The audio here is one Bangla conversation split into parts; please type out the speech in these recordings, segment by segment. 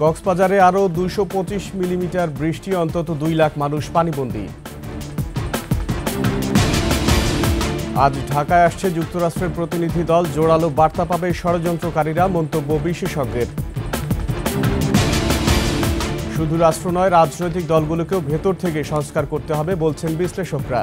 কক্সবাজারে আরও 225 মিলিমিটার বৃষ্টি, অন্তত 2 লাখ মানুষ পানিবন্দী। আজ ঢাকায় আসছে যুক্তরাষ্ট্রের প্রতিনিধি দল, জোরালো বার্তা পাবে ষড়যন্ত্রকারীরা, মন্তব্য বিশেষজ্ঞের। শুধু রাষ্ট্র নয়, রাজনৈতিক দলগুলোকেও ভেতর থেকে সংস্কার করতে হবে বলছেন বিশ্লেষকরা।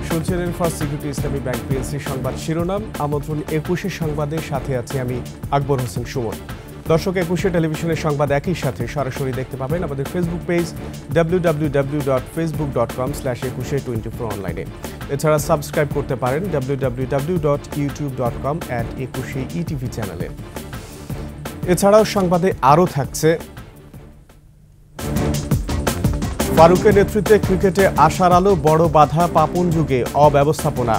শুনছিলেন ফার্স্ট সিকিউরিটি ইসলামী ব্যাংক পিএলসি সংবাদ শিরোনাম। আমন্ত্রণ 21 সংবাদের সাথে আছি আমি আকবর হোসেন সুমন। দর্শক, 21 টেলিভিশনের সংবাদ একই সাথে সরাসরি দেখতে পাবেন আমাদের ফেসবুক পেজ www.facebook.com/2124 অনলাইনে। এছাড়া সাবস্ক্রাইব করতে পারেন www.youtube.com/21etv চ্যানেলে। এছাড়াও সংবাদে আরও থাকছে, ফারুকের নেতৃত্বে ক্রিকেটে আশার আলো, বড় বাধা পাপন যুগে অব্যবস্থাপনা।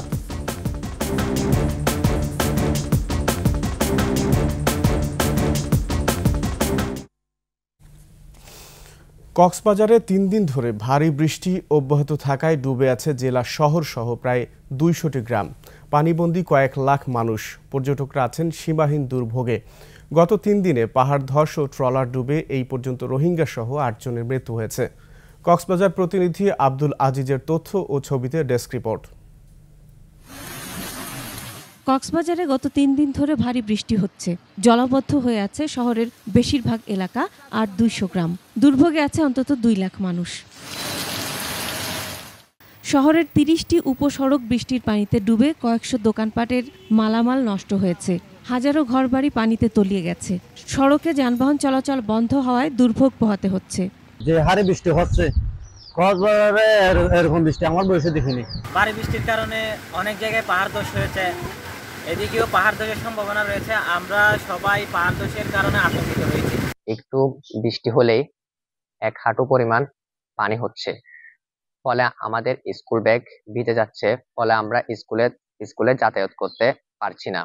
কক্সবাজারে 3 দিন ধরে ভারী বৃষ্টি অব্যাহত থাকায় ডুবে আছে জেলা শহর সহ প্রায় 200টি গ্রাম। পানিবন্দী কয়েক লাখ মানুষ। পর্যটকরা আছেন সীমাহীন দুর্ভোগে। গত 3 দিনে পাহাড় ধস ও ট্রলার ডুবে এই পর্যন্ত রোহিঙ্গা সহ 8 জনের মৃত্যু হয়েছে। কক্সবাজার প্রতিনিধি আব্দুল আজিজের তথ্য ও ছবিতে ডেস্ক রিপোর্ট। কক্সবাজারে গত 3 দিন ধরে ভারী বৃষ্টি হচ্ছে। জলাবদ্ধ হয়ে আছে শহরের বেশিরভাগ এলাকা আর 200 গ্রাম। দুর্ভোগে আছে অন্তত 2 লাখ মানুষ। শহরের 30টি উপসড়ক বৃষ্টির পানিতে ডুবে কয়েকশো দোকানপাটের মালামাল নষ্ট হয়েছে। হাজারো ঘরবাড়ি পানিতে তলিয়ে গেছে। সড়কে যানবাহন চলাচল বন্ধ হওয়ায় দুর্ভোগ পোহাতে হচ্ছে। যে হারে বৃষ্টি হচ্ছে, কক্সবাজারে এরকম বৃষ্টি আমার বয়সে দেখিনি। ভারী বৃষ্টির কারণে অনেক জায়গায় পাহাড় ধস হয়েছে, এদিকেও পাহাড় ধসের সম্ভাবনা রয়েছে। আমরা সবাই পাহাড় ধসের কারণে আতঙ্কিত হয়েছি। একটু বৃষ্টি হলেই 1 হাঁটু পরিমাণ পানি হচ্ছে, ফলে আমাদের স্কুল ব্যাগ ভিজে যাচ্ছে, ফলে আমরা স্কুলে যাতায়াত করতে পারছি না।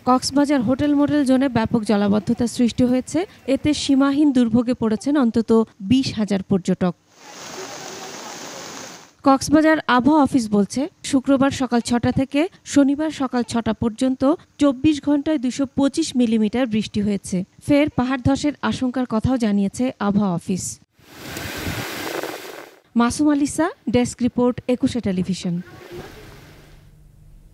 কক্সবাজার হোটেল মোটেল জোনে ব্যাপক জলাবদ্ধতা সৃষ্টি হয়েছে। এতে সীমাহীন দুর্ভোগে পড়েছেন অন্তত 20,000 পর্যটক। কক্সবাজার আবহাওয়া অফিস বলছে, শুক্রবার সকাল 6টা থেকে শনিবার সকাল 6টা পর্যন্ত 24 ঘন্টায় 225 মিলিমিটার বৃষ্টি হয়েছে। ফের পাহাড় ধসের আশঙ্কার কথাও জানিয়েছে আবহাওয়া office. Masum আলিসা, desk report, 21 television.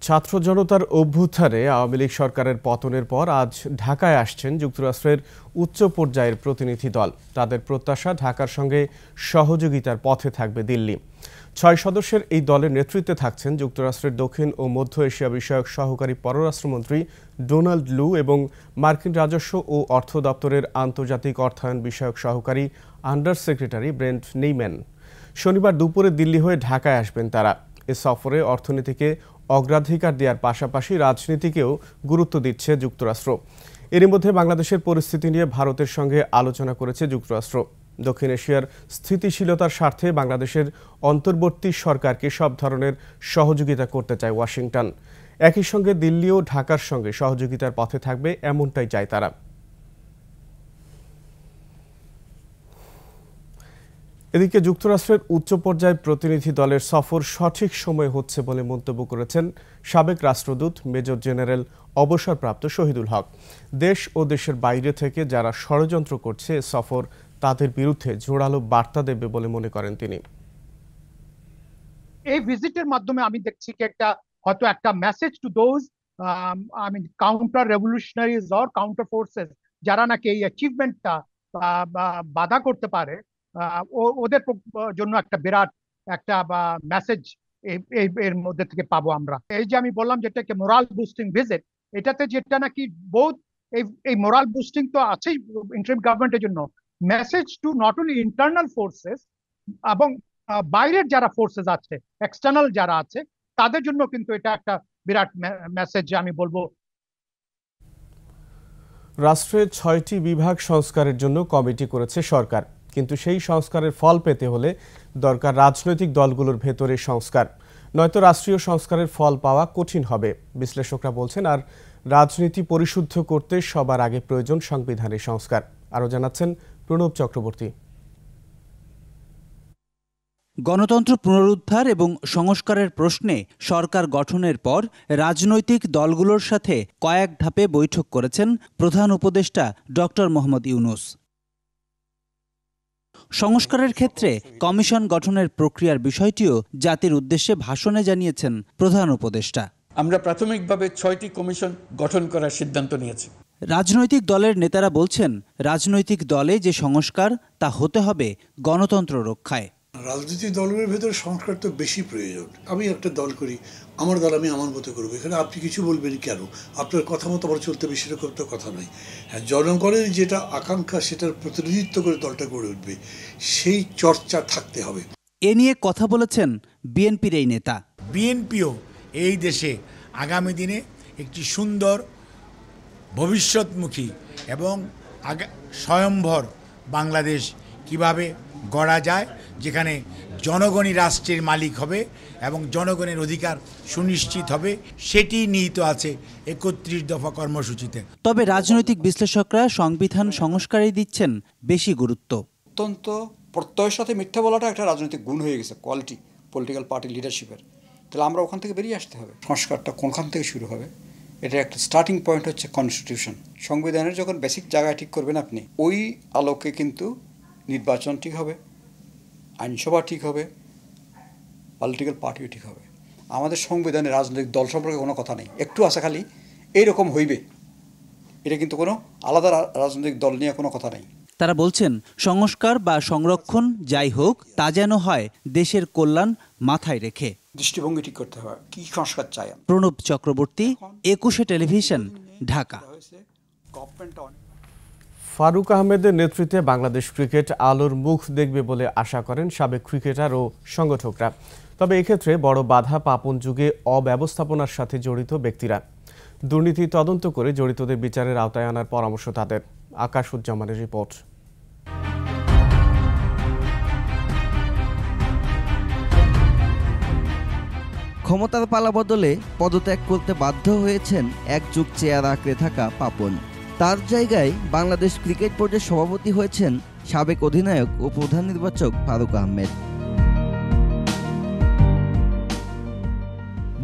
ছাত্র জনতার অভ্যুত্থানে আওয়ামী লীগ সরকারের পতনের পর আজ ঢাকায় আসছেন যুক্তরাষ্ট্রের উচ্চ পর্যায়ের প্রতিনিধি দল। তাদের প্রত্যাশা, ঢাকার সঙ্গে সহযোগিতার পথে থাকবে দিল্লি। 6 সদস্যের এই দলের নেতৃত্বে থাকছেন যুক্তরাষ্ট্রের দক্ষিণ ও মধ্য এশিয়া বিষয়ক সহকারী পররাষ্ট্রমন্ত্রী ডোনাল্ড লু এবং মার্কিন রাজস্ব ও অর্থ দপ্তরের আন্তর্জাতিক অর্থায়ন বিষয়ক সহকারী আন্ডার সেক্রেটারি ব্রেন্ট নেইম্যান। শনিবার দুপুরে দিল্লি হয়ে ঢাকায় আসবেন তারা। এ সফরে অর্থনীতিকে অগ্রাধিকার দেওয়ার পাশাপাশি রাজনীতিকেও গুরুত্ব দিচ্ছে যুক্তরাষ্ট্র। এরই মধ্যে বাংলাদেশের পরিস্থিতি নিয়ে ভারতের সঙ্গে আলোচনা করেছে যুক্তরাষ্ট্র। দক্ষিণ এশিয়ার স্থিতিশীলতার স্বার্থে বাংলাদেশের অন্তর্বর্তী সরকারকে সব ধরনের সহযোগিতা করতে চায় ওয়াশিংটন। একই সঙ্গে দিল্লিও ঢাকার সঙ্গে সহযোগিতার পথে থাকবে, এমনটাই চায় তারা। এদিকে যুক্তরাষ্ট্রের উচ্চ পর্যায়ের প্রতিনিধি দলের সফর সঠিক সময়ে হচ্ছে বলে মন্তব্য করেছেন সাবেক রাষ্ট্রদূত মেজর জেনারেল অবসরপ্রাপ্ত শহীদুল হক। দেশ ও দেশের বাইরে থেকে যারা ষড়যন্ত্র করছে, সফর তাদের বিরুদ্ধে জোরালো বার্তা দেবে বলে মনে করেন তিনি। এই ভিজিটের মাধ্যমে আমি দেখছি কি হয়তো একটা message to those counter revolutionaries or counter forces যারা নাকি এই অ্যাচিভমেন্টটা বাধা করতে পারে, ওদের জন্য একটা বিরাট একটা মেসেজ এর মধ্যে থেকে পাবো আমরা। এই যে আমি বললাম যেটাকে মোরাল বুস্টিং ভিজিট, এটাতে যেটা নাকি বহুত এই মোরাল বুস্টিং তো আছেই ইন্টারিম গভর্নমেন্টের জন্য, message to not only internal forces এবং বাইরের যারা ফোর্সেস আছে, এক্সটার্নাল যারা আছে, তাদের জন্য কিন্তু এটা একটা বিরাট মেসেজ আমি বলবো। রাষ্ট্রের 6টি বিভাগ সংস্কারের জন্য কমিটি করেছে সরকার, কিন্তু সেই সংস্কারের ফল পেতে হলে দরকার রাজনৈতিক দলগুলোর ভেতরে সংস্কার, নয়তো রাষ্ট্রীয় সংস্কারের ফল পাওয়া কঠিন হবে বিশ্লেষকরা বলছেন। আর রাজনীতি পরিশুদ্ধ করতে সবার আগে প্রয়োজন সংবিধানের সংস্কার। আরও জানাচ্ছেন প্রণব চক্রবর্তী। গণতন্ত্র পুনরুদ্ধার এবং সংস্কারের প্রশ্নে সরকার গঠনের পর রাজনৈতিক দলগুলোর সাথে কয়েক ধাপে বৈঠক করেছেন প্রধান উপদেষ্টা ডক্টর মোহাম্মদ ইউনূস। সংস্কারের ক্ষেত্রে কমিশন গঠনের প্রক্রিয়ার বিষয়টিও জাতির উদ্দেশ্যে ভাষণে জানিয়েছেন প্রধান উপদেষ্টা। আমরা প্রাথমিকভাবে 6টি কমিশন গঠন করার সিদ্ধান্ত নিয়েছি। রাজনৈতিক দলের নেতারা বলছেন, রাজনৈতিক দলে যে সংস্কার তা হতে হবে গণতন্ত্র রক্ষায়। রাজনৈতিক দলের ভেতরে সংস্কার তো বেশি প্রয়োজন। আমি একটা দল করি, আমার দল আমি আমার মতো করবো, এখানে আপনি কিছু বলবেন কেন? আপনার কথা মতো আমার চলতে হবে সেরকম তো কথা নয়। হ্যাঁ, জনগণের যেটা আকাঙ্ক্ষা সেটার প্রতিনিধিত্ব করে দলটা গড়ে উঠবে, সেই চর্চা থাকতে হবে। এ নিয়ে কথা বলেছেন বিএনপির এই নেতা। বিএনপিও এই দেশে আগামী দিনে একটি সুন্দর ভবিষ্যৎমুখী এবং স্বয়ংভর বাংলাদেশ কিভাবে গড়া যায়, যেখানে জনগণই রাষ্ট্রের মালিক হবে এবং জনগণের অধিকার সুনিশ্চিত হবে, সেটি নিহিত আছে 31 দফা কর্মসূচিতে। তবে রাজনৈতিক বিশ্লেষকরা সংবিধান সংস্কারেই দিচ্ছেন বেশি গুরুত্ব। অত্যন্ত প্রত্যয়ের সাথে মিথ্যা বলাটা একটা রাজনৈতিক গুণ হয়ে গেছে, কোয়ালিটি পলিটিক্যাল পার্টি লিডারশিপের। তাহলে আমরা ওখান থেকে বেরিয়ে আসতে হবে। সংস্কারটা কোনখান থেকে শুরু হবে? এটা একটা স্টার্টিং পয়েন্ট হচ্ছে কনস্টিটিউশন। সংবিধানের যখন বেসিক জায়গায় ঠিক করবেন আপনি, ওই আলোকে কিন্তু নির্বাচন ঠিক হবে, আইনসভা ঠিক হবে, পলিটিক্যাল পার্টিও ঠিক হবে। আমাদের সংবিধানে রাজনৈতিক দল সম্পর্কে কোনো কথা নেই, একটু আছে খালি এইরকম হইবে, এটা কিন্তু কোনো আলাদা রাজনৈতিক দল নিয়ে কোনো কথা নেই। তারা বলছেন, সংস্কার বা সংরক্ষণ যাই হোক, তা যেন হয় দেশের কল্যাণ মাথায় রেখে। দৃষ্টিভঙ্গি ঠিক করতে হয়, কি সংস্কার চাই। প্রণব চক্রবর্তী, 21 টেলিভিশন, ঢাকা। ফারুক আহমেদের নেতৃত্বে বাংলাদেশ ক্রিকেট আলোর মুখ দেখবে বলে আশা করেন সাবেক ক্রিকেটার ও সংগঠকরা। তবে এক্ষেত্রে বড় বাধা পাপন যুগে অব্যবস্থাপনার সাথে জড়িত ব্যক্তিরা। দুর্নীতি তদন্ত করে জড়িতদের বিচারের আওতায় আনার পরামর্শ তাদের। আকাশুজ্জামানের রিপোর্ট। ক্ষমতার পালা বদলে পদত্যাগ করতে বাধ্য হয়েছেন এক যুগ চেয়ার আঁকড়ে থাকা পাপন। তার জায়গায় বাংলাদেশ ক্রিকেট বোর্ডের সভাপতি হয়েছেন সাবেক অধিনায়ক ও প্রধান নির্বাচক ফারুক আহমেদ।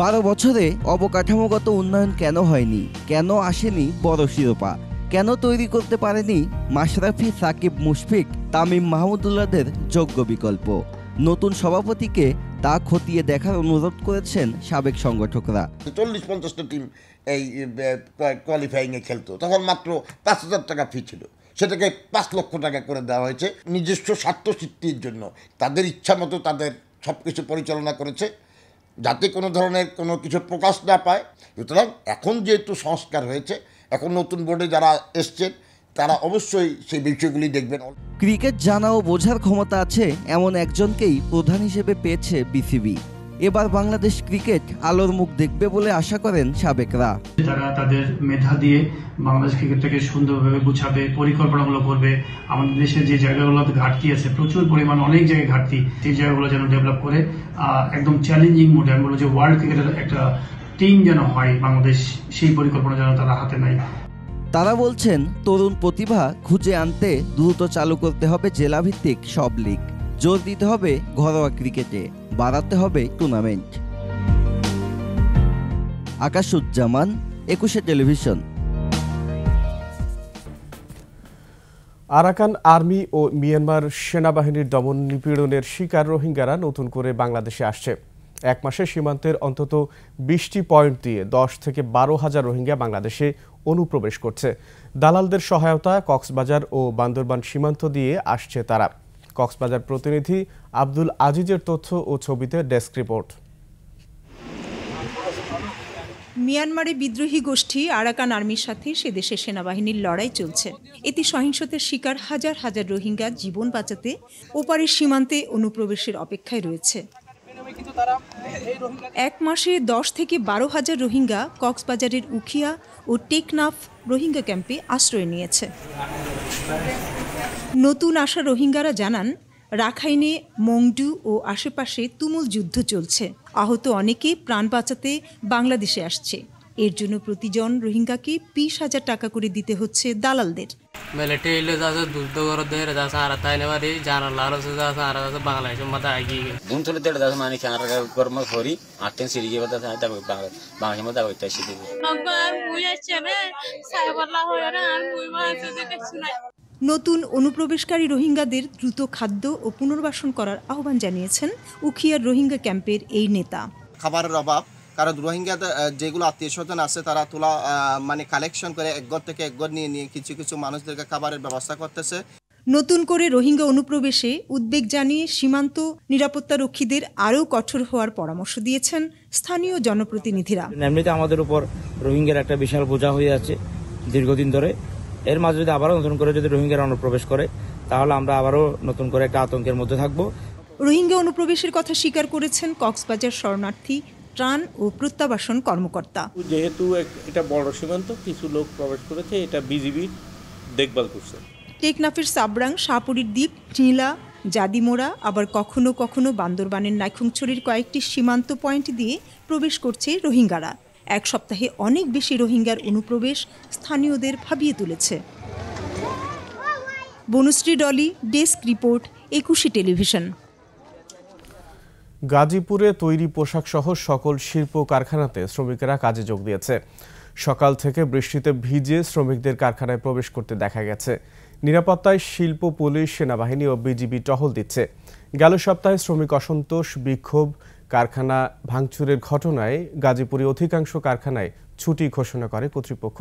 12 বছরে অবকাঠামোগত উন্নয়ন কেন হয়নি? কেন আসেনি বড় শিরোপা? কেন তৈরি করতে পারেনি মাশরাফি, সাকিব, মুশফিক, তামিম, মাহমুদুল্লাহদের যোগ্য বিকল্প? নতুন সভাপতিকে তা খতিয়ে দেখার অনুরোধ করেছেন সাবেক সংগঠকরা। 40-50টা টিম এই কোয়ালিফাইংয়ে খেলতো, তখন মাত্র 5,000 টাকা ফি ছিল, সেটাকে 5 লক্ষ টাকা করে দেওয়া হয়েছে নিজস্ব স্বার্থসিদ্ধির জন্য। তাদের ইচ্ছা মতো তাদের সব কিছু পরিচালনা করেছে, যাতে কোনো ধরনের কোনো কিছু প্রকাশ না পায়। সুতরাং এখন যেহেতু সংস্কার হয়েছে, এখন নতুন বোর্ডে যারা এসছেন তারা অবশ্যই সেই বিষয়গুলি দেখবেন। ক্রিকেট জানা ও বোঝার ক্ষমতা আছে এমন একজনকেই প্রধান হিসেবে পেয়েছে বিসিবি। এবার বাংলাদেশ ক্রিকেট আলোর মুখ দেখবে বলে আশা করেন সাবেকরা। তারা তাদের মেধা দিয়ে বাংলাদেশ ক্রিকেটটাকে সুন্দরভাবে গুছাবে, পরিকল্পনাগুলো করবে। আমাদের দেশের যে জায়গাগুলোতে ঘাটতি আছে, প্রচুর পরিমাণ অনেক জায়গায় ঘাটতি, সেই জায়গাগুলো যেন ডেভেলপ করে একদম চ্যালেঞ্জিং মোডে, আমি বলবো যে ওয়ার্ল্ড ক্রিকেটের একটা টিম যেন হয় বাংলাদেশ, সেই পরিকল্পনা যেন তারা হাতে নেয়। তারা বলছেন, তরুণ প্রতিভা খুঁজে আনতে দ্রুত চালু করতে হবে জেলাভিত্তিক সব লিগ, জোর দিতে হবে ঘরোয়া ক্রিকেটে, বাড়াতে হবে টুর্নামেন্ট। আকাশুজ্জামান, 21 টেলিভিশন। আরাকান আর্মি ও মিয়ানমার সেনাবাহিনীর দমন নিপীড়নের শিকার রোহিঙ্গারা নতুন করে বাংলাদেশে আসছে। এক মাসে সীমান্তের অন্তত 20টি পয়েন্ট দিয়ে 10 থেকে 12,000 রোহিঙ্গা বাংলাদেশে অনুপ্রবেশ করছে। দালালদের সহায়তায় কক্সবাজার ও বান্দরবান সীমান্ত দিয়ে আসছে তারা। কক্সবাজার প্রতিনিধি আব্দুল আজিজের তথ্য ও ছবিতে ডেস্ক রিপোর্ট। মিয়ানমারে বিদ্রোহী গোষ্ঠী আরাকান আর্মির সাথে সে দেশের সেনাবাহিনীর লড়াই চলছে। এতে সহিংসতার শিকার হাজার হাজার রোহিঙ্গা জীবন বাঁচাতে ওপারের সীমান্তে অনুপ্রবেশের অপেক্ষায় রয়েছে। এক মাসে 10 থেকে 12,000 রোহিঙ্গা কক্সবাজারের উখিয়া ও টেকনাফ রোহিঙ্গা ক্যাম্পে আশ্রয় নিয়েছে। নতুন আসা রোহিঙ্গারা জানান, রাখাইনে মংডু ও আশেপাশে তুমুল যুদ্ধ চলছে। আহত অনেকে প্রাণ বাঁচাতে বাংলাদেশে আসছে। এর জন্য প্রতিজন রোহিঙ্গাকে 20,000 টাকা করে দিতে হচ্ছে দালালদের। মিলিটারি এলে যাচ্ছে যুদ্ধ করে ধরে যাচ্ছে আর তাই নেবারি জানার লালচ যাচ্ছে আর যাচ্ছে বাংলাদেশের মধ্যে এগিয়ে গেছে দুন তুলে দেড় যাচ্ছে মানে খানার গরম করি আটটেন সিরি গিয়ে যাচ্ছে তবে বাংলাদেশের মধ্যে ওইটাই শিখে নতুন অনুপ্রবেশকারী রোহিঙ্গাদের দ্রুত খাদ্য ও পুনর্বাসন করার আহ্বান জানিয়েছেন উখিয়ার রোহিঙ্গা ক্যাম্পের এই নেতা। খাবারের অভাব, কারণ রোহিঙ্গাদের যেগুলো আত্মীয় স্বজন আছে তারা তোলা মানে কালেকশন করে এক ঘর থেকে এক ঘর নিয়ে নিয়ে কিছু কিছু মানুষদেরকে খাবারের ব্যবস্থা করতেছে। নতুন করে রোহিঙ্গা অনুপ্রবেশে উদ্বেগ জানিয়ে সীমান্ত নিরাপত্তা রক্ষীদের আরও কঠোর হওয়ার পরামর্শ দিয়েছেন স্থানীয় জনপ্রতিনিধিরা। এমনিতে আমাদের উপর রোহিঙ্গার একটা বিশাল বোঝা হয়ে আছে দীর্ঘদিন ধরে। এর মাঝে যদি আবারও নতুন করে যদি রোহিঙ্গারা অনুপ্রবেশ করে তাহলে আমরা আবারও নতুন করে একটা আতঙ্কের মধ্যে থাকব। রোহিঙ্গা অনুপ্রবেশের কথা স্বীকার করেছেন কক্সবাজার শরণার্থী ত্রাণ ও প্রত্যাবাসন কর্মকর্তা। যেহেতু এটা বড় সীমান্ত, কিছু লোক প্রবেশ করেছে, এটা বিজিবি দেখভাল করছে। টেকনাফের সাবরাং, শাহপুরীর দ্বীপ, টিলা, জাদিমোড়া, আবার কখনো কখনো বান্দরবানের নাইখংছড়ির কয়েকটি সীমান্ত পয়েন্ট দিয়ে প্রবেশ করছে রোহিঙ্গারা। এক সপ্তাহে অনেক বেশি রোহিঙ্গার অনুপ্রবেশ স্থানীয়দের ভাবিয়ে তুলেছে। Banushree Dolly, desk report, 21 television. গাজীপুরে তৈরি পোশাক সহ সকল শিল্প কারখানাতে শ্রমিকেরা কাজে যোগ দিয়েছে। সকাল থেকে বৃষ্টিতে ভিজে শ্রমিকদের কারখানায় প্রবেশ করতে দেখা গেছে। নিরাপত্তায় শিল্প পুলিশ, সেনাবাহিনী ও বিজিবি টহল দিচ্ছে। গেল সপ্তাহে শ্রমিক অসন্তোষ, বিক্ষোভ, কারখানা ভাঙচুরের ঘটনায় গাজীপুরে অধিকাংশ কারখানায় ছুটি ঘোষণা করে কর্তৃপক্ষ।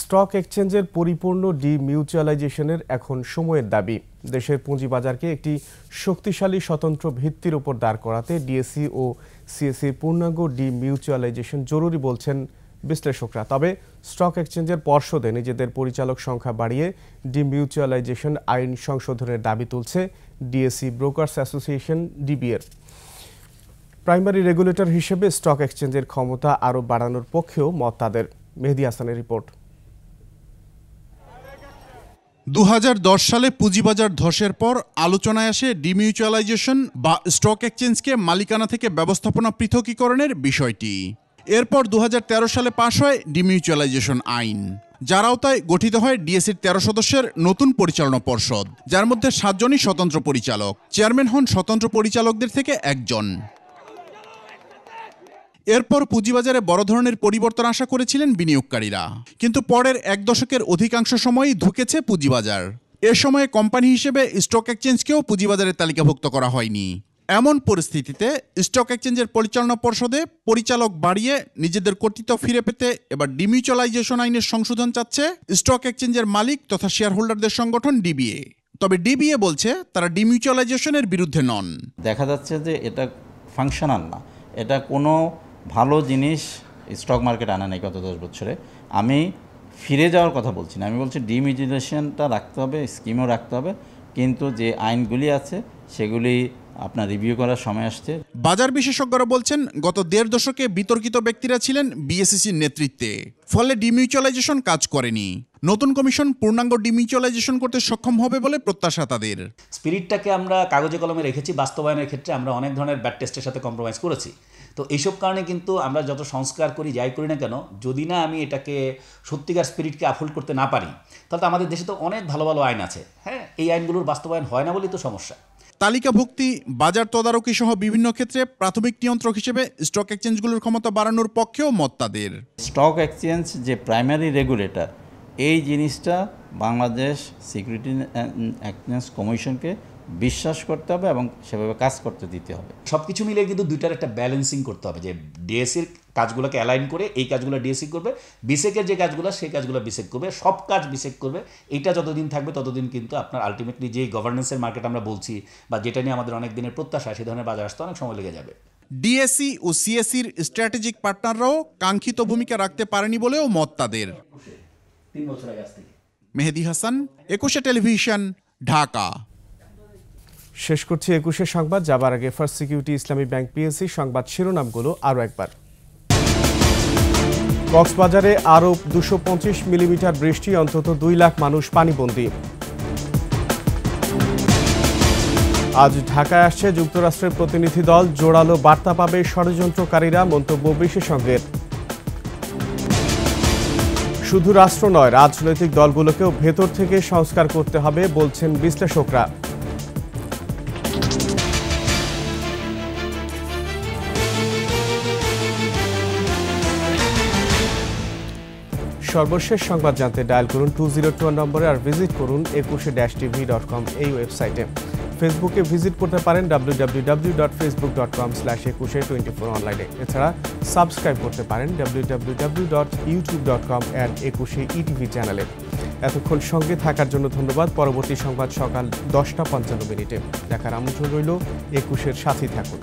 স্টক এক্সচেঞ্জের পরিপূর্ণ ডিমিউচুয়ালাইজেশনের এখন সময়ের দাবি। দেশের পুঁজিবাজারকে একটি শক্তিশালী স্বতন্ত্র ভিত্তির উপর দাঁড় করাতে ডিএসসি ও সিএসসির পূর্ণাঙ্গ ডিমিউচুয়ালাইজেশন জরুরি বলছেন বিশ্লেষকরা। তবে স্টক এক্সচেঞ্জের পর্ষদে নিজেদের পরিচালক সংখ্যা বাড়িয়ে ডিমিউচুয়ালাইজেশন আইন সংশোধনের দাবি তুলছে ডিএসসি ব্রোকার্স অ্যাসোসিয়েশন ডিবিএর। প্রাইমারি রেগুলেটর হিসেবে স্টক এক্সচেঞ্জের ক্ষমতা আরও বাড়ানোর পক্ষেও মত তাদের। মেহেদী হাসানের রিপোর্ট। 2010 সালে পুঁজিবাজার ধসের পর আলোচনায় আসে ডিমিউচুয়ালাইজেশন বা স্টক এক্সচেঞ্জকে মালিকানা থেকে ব্যবস্থাপনা পৃথকীকরণের বিষয়টি। এরপর 2013 সালে পাশ হয় ডিমিউচুয়ালাইজেশন আইন, যার আওতায় গঠিত হয় ডিএসসির 13 সদস্যের নতুন পরিচালনা পর্ষদ, যার মধ্যে 7 জনই স্বতন্ত্র পরিচালক। চেয়ারম্যান হন স্বতন্ত্র পরিচালকদের থেকে একজন। এরপর পুঁজিবাজারে বড় ধরনের পরিবর্তন আশা করেছিলেন বিনিয়োগকারীরা, কিন্তু পরের এক দশকের অধিকাংশ সময়ই ধুঁকেছে পুঁজিবাজার। এ সময়ে কোম্পানি হিসেবে স্টক এক্সচেঞ্জকেও পুঁজিবাজারে তালিকাভুক্ত করা হয়নি। এমন পরিস্থিতিতে স্টক এক্সচেঞ্জের পরিচালনা পর্ষদে পরিচালক বাড়িয়ে নিজেদের কর্তৃত্ব ফিরে পেতে এবার ডিমিউচুয়ালাইজেশন আইনের সংশোধন চাচ্ছে স্টক এক্সচেঞ্জের মালিক তথা শেয়ার হোল্ডারদের সংগঠন ডিবিএ। তবে ডিবিএ বলছে তারা ডিমিউচুয়ালাইজেশনের বিরুদ্ধে নন। দেখা যাচ্ছে যে এটা ফাংশনাল না, এটা কোনো ভালো জিনিস স্টক মার্কেট আনা নেই গত 10 বছরে। আমি ফিরে যাওয়ার কথা বলছি না, আমি বলছি ডিমিউচুয়ালাইজেশনটা রাখতে হবে, স্কিমও রাখতে হবে, কিন্তু যে আইনগুলি আছে সেগুলি আপনার রিভিউ করার সময় আসছে। বাজার বিশেষজ্ঞরা বলছেন গত 1.5 দশকে বিতর্কিত ব্যক্তিরা ছিলেন বিএসইসির নেতৃত্বে, ফলে ডিমিউচুয়ালাইজেশন কাজ করেনি। নতুন কমিশন পূর্ণাঙ্গ ডিমিউচুয়ালাইজেশন করতে সক্ষম হবে বলে প্রত্যাশা তাদের। স্পিরিটটাকে আমরা কাগজে কলমে রেখেছি, বাস্তবায়নের ক্ষেত্রে আমরা অনেক ধরনের ব্যাড টেস্টের সাথে কম্প্রোমাইজ করেছি। তো এইসব কারণে কিন্তু আমরা যত সংস্কার করি যাই করি না কেন, যদি না আমি এটাকে সত্যিকার স্পিরিটকে আপহোল্ড করতে না পারি, তাহলে তো আমাদের দেশে তো অনেক ভালো ভালো আইন আছে, হ্যাঁ, এই আইনগুলোর বাস্তবায়ন হয় না বলেই তো সমস্যা। তালিকাভুক্তি, বাজার তদারকি সহ বিভিন্ন ক্ষেত্রে প্রাথমিক নিয়ন্ত্রক হিসেবে স্টক এক্সচেঞ্জগুলোর ক্ষমতা বাড়ানোর পক্ষেও মত তাদের। স্টক এক্সচেঞ্জ যে প্রাইমারি রেগুলেটর, এই জিনিসটা বাংলাদেশ সিকিউরিটি এক্সচেঞ্জ কমিশনকে বিশ্বাস করতে হবে এবং সেভাবে কাজ করতে দিতে হবে। সব কিছু মিলে কিন্তু দুইটার একটা ব্যালেন্সিং করতে হবে, যে ডিএসসির কাজগুলোকে অ্যালাইন করে এই কাজগুলো ডিএসসি করবে, বিসেকের যে কাজগুলো সেই কাজগুলো বিসেক করবে, সব কাজ বিসেক করবে। এইটা যতদিন থাকবে ততদিন কিন্তু আপনার আলটিমেটলি যে গভর্নেন্সের মার্কেট আমরা বলছি বা যেটা নিয়ে আমাদের অনেক দিনের প্রত্যাশা, সেই ধরনের বাজার আসতে অনেক সময় লেগে যাবে। ডিএসসি ও সিএসসির স্ট্র্যাটেজিক পার্টনাররাও কাঙ্ক্ষিত ভূমিকা রাখতে পারেনি বলেও মত তাদের। 3 বছর আগে আসতে। মেহেদী হাসান, 21 টেলিভিশন, ঢাকা। শেষ করছি 21 সংবাদ। যাবার আগে ফার্স্ট সিকিউরিটি ইসলামী ব্যাংক পিএলসি সংবাদ শিরোনামগুলো আরও একবার। কক্সবাজারে আরও 225 মিলিমিটার বৃষ্টি, অন্তত 2 লাখ মানুষ পানিবন্দী। আজ ঢাকায় আসছে যুক্তরাষ্ট্রের প্রতিনিধি দল, জোরালো বার্তা পাবে ষড়যন্ত্রকারীরা, মন্তব্য বিশেষজ্ঞের। শুধু রাষ্ট্র নয়, রাজনৈতিক দলগুলোকেও ভেতর থেকে সংস্কার করতে হবে বলছেন বিশ্লেষকরা। সর্বশেষ সংবাদ জানতে ডায়াল করুন 2021 নম্বরে আর ভিজিট করুন 21-tv.com এই ওয়েবসাইটে। ফেসবুকে ভিজিট করতে পারেন www.facebook.com/2124 অনলাইনে। এছাড়া সাবস্ক্রাইব করতে পারেন www.youtube.com/21etv চ্যানেলে। এতক্ষণ সঙ্গে থাকার জন্য ধন্যবাদ। পরবর্তী সংবাদ সকাল 10টা 55 মিনিটে দেখার আমন্ত্রণ রইল। 21-এর সাথেই থাকুন।